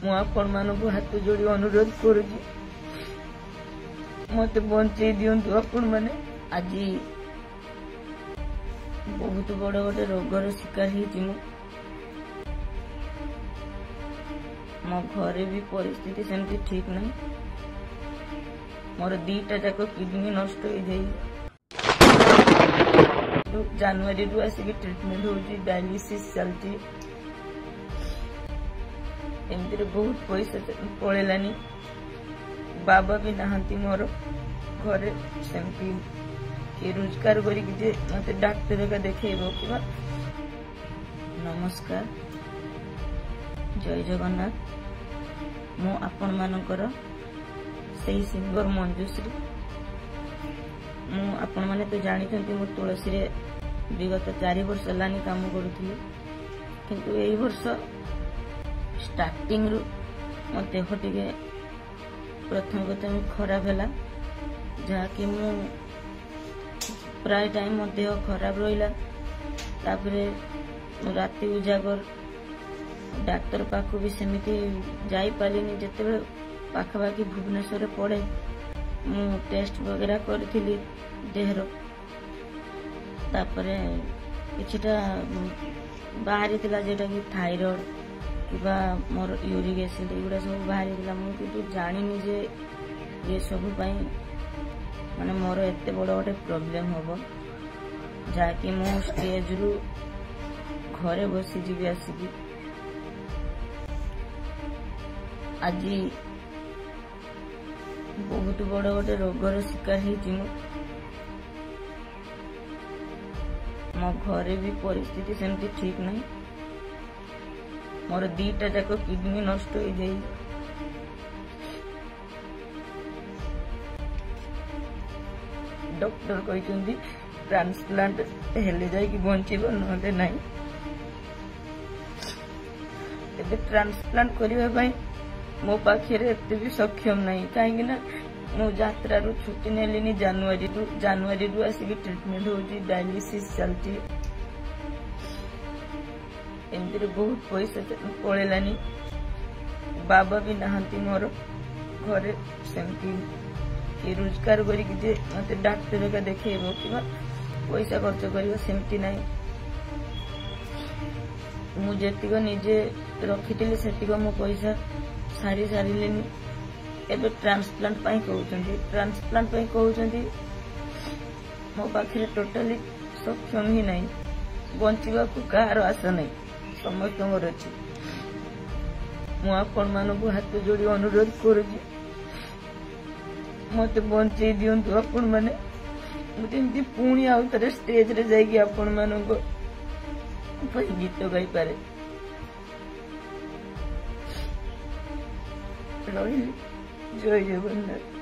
ମୁଁ ଆପଣମାନଙ୍କୁ ହାତ ଯୋଡ଼ି ଅନୁରୋଧ କରୁଛି, ମତେ ବଞ୍ଚେଇ ଦିଅନ୍ତୁ ଆପଣମାନେ। ଆଜି ବହୁତ ବଡ଼ ଗୋଟେ ରୋଗର ଶିକାର ହେଇଛି ମୁଁ। ମୋ ଘରେ ବି ପରିସ୍ଥିତି ସେମିତି ଠିକ ନାହିଁ। ମୋର 2ଟା ଯାକ କିଡନୀ ନଷ୍ଟ ହେଇଯାଇଛି। ଜାନୁଆରୀରୁ ଆସିକି ଟ୍ରିଟମେଣ୍ଟ ହଉଛି, ଡାୟାଲିସିସ୍ ଚାଲିଛି। ଏମିତିରେ ବହୁତ ପଇସା ପଳେଇଲାନି। ବାବା ବି ନାହାନ୍ତି ମୋର ଘରେ, ସେମିତି କିଏ ରୋଜଗାର କରିକି ଯେ ମତେ ଡାକ୍ତରକା ଦେଖେଇବ କିବା। ନମସ୍କାର, ଜୟ ଜଗନ୍ନାଥ। ମୁଁ ଆପଣମାନଙ୍କର ସେଇ ସିଙ୍ଗର ମଞ୍ଜୁଶ୍ରୀ। ମୁଁ ଆପଣମାନେ ତ ଜାଣିଛନ୍ତି ମୁଁ ତୁଳସୀରେ ବିଗତ 4 ବର୍ଷ ହେଲାନି କାମ କରୁଥିଲି, କିନ୍ତୁ ଏଇ ବର୍ଷ ଷ୍ଟାର୍ଟିଂରୁ ମୋ ଦେହ ଟିକେ ପ୍ରଥମ କଥା ଖରାପ ହେଲା, ଯାହାକି ମୁଁ ପ୍ରାୟ ଟାଇମ୍ ମୋ ଦେହ ଖରାପ ରହିଲା। ତାପରେ ରାତି ଉଜାଗର, ଡାକ୍ତର ପାଖକୁ ବି ସେମିତି ଯାଇପାରିଲିନି। ଯେତେବେଳେ ପାଖାପାଖି ଭୁବନେଶ୍ୱରରେ ପଡ଼େ, ମୁଁ ଟେଷ୍ଟ ବଗେରା କରିଥିଲି ଦେହର, ତାପରେ କିଛିଟା ବାହାରିଥିଲା ଯେଉଁଟାକି ଥାଇରଏଡ୍ କିମ୍ବା ମୋର ୟୁରିକ୍ ଏସିଡ୍ ଏଗୁଡ଼ା ସବୁ ବାହାରିଥିଲା। ମୁଁ କିନ୍ତୁ ଜାଣିନି ଯେ ଏ ସବୁ ପାଇଁ ମାନେ ମୋର ଏତେ ବଡ଼ ଗୋଟେ ପ୍ରୋବ୍ଲେମ୍ ହେବ, ଯାହାକି ମୁଁ ଷ୍ଟେଜରୁ ଘରେ ବସିଯିବି ଆସିକି। ଆଜି ବହୁତ ବଡ଼ ଗୋଟେ ରୋଗର ଶିକାର ହେଇଛି ମୁଁ। ମୋ ଘରେ ବି ପରିସ୍ଥିତି ସେମିତି ଠିକ ନାହିଁ। ମୋର 2ଟା ଯାକ କିଡନୀ ନଷ୍ଟ ହେଇଯାଇଛି। ଡକ୍ଟର କହିଛନ୍ତି ଟ୍ରାନ୍ସପ୍ଲାଣ୍ଟ ହେଲେ ଯାଇକି ବଞ୍ଚିବ, ନହେଲେ ନାହିଁ। ଏବେ ଟ୍ରାନ୍ସପ୍ଲାଣ୍ଟ କରିବା ପାଇଁ ମୋ ପାଖରେ ଏତେ ବି ସକ୍ଷମ ନାହିଁ, କାହିଁକି ନା ମୁଁ ଯାତ୍ରାରୁ ଛୁଟି ନେଲିନି। ଜାନୁଆରୀରୁ ଆସିକି ଟ୍ରିଟମେଣ୍ଟ ହଉଛି, ଡାୟାଲିସିସ୍ ଚାଲିଛି। ଏମିତିରେ ବହୁତ ପଇସା ପଳେଇଲାନି। ବାବା ବି ନାହାନ୍ତି ମୋର ଘରେ, ସେମିତି କିଏ ରୋଜଗାର କରିକି ଯେ ମତେ ଡାକ୍ତରକା ଦେଖେଇବ କିବା ପଇସା ଖର୍ଚ୍ଚ କରିବ, ସେମିତି ନାହିଁ। ମୁଁ ଯେତିକ ନିଜେ ରଖିଥିଲି ସେତିକ ମୋ ପଇସା ସାରିଲିନି। ଏବେ ଟ୍ରାନ୍ସପ୍ଲାଣ୍ଟ ପାଇଁ କହୁଛନ୍ତି। ମୋ ପାଖରେ ଟୋଟାଲି ସକ୍ଷମ ହିଁ ନାହିଁ। ବଞ୍ଚିବାକୁ କାହାର ଆଶା ନାହିଁ, ସମସ୍ତଙ୍କର ଅଛି। ମୁଁ ଆପଣମାନଙ୍କୁ ହାତ ଯୋଡ଼ି ଅନୁରୋଧ କରୁଛି, ମତେ ବଞ୍ଚେଇ ଦିଅନ୍ତୁ ଆପଣମାନେ। ମୁଁ ଯେମିତି ପୁଣି ଆଉ ଥରେ ଷ୍ଟେଜରେ ଯାଇକି ଆପଣମାନଙ୍କ ପାଇଁ ଗୀତ ଗାଇପାରେ। ରହିଲି, ଜୟ ଜଗନ୍ନାଥ।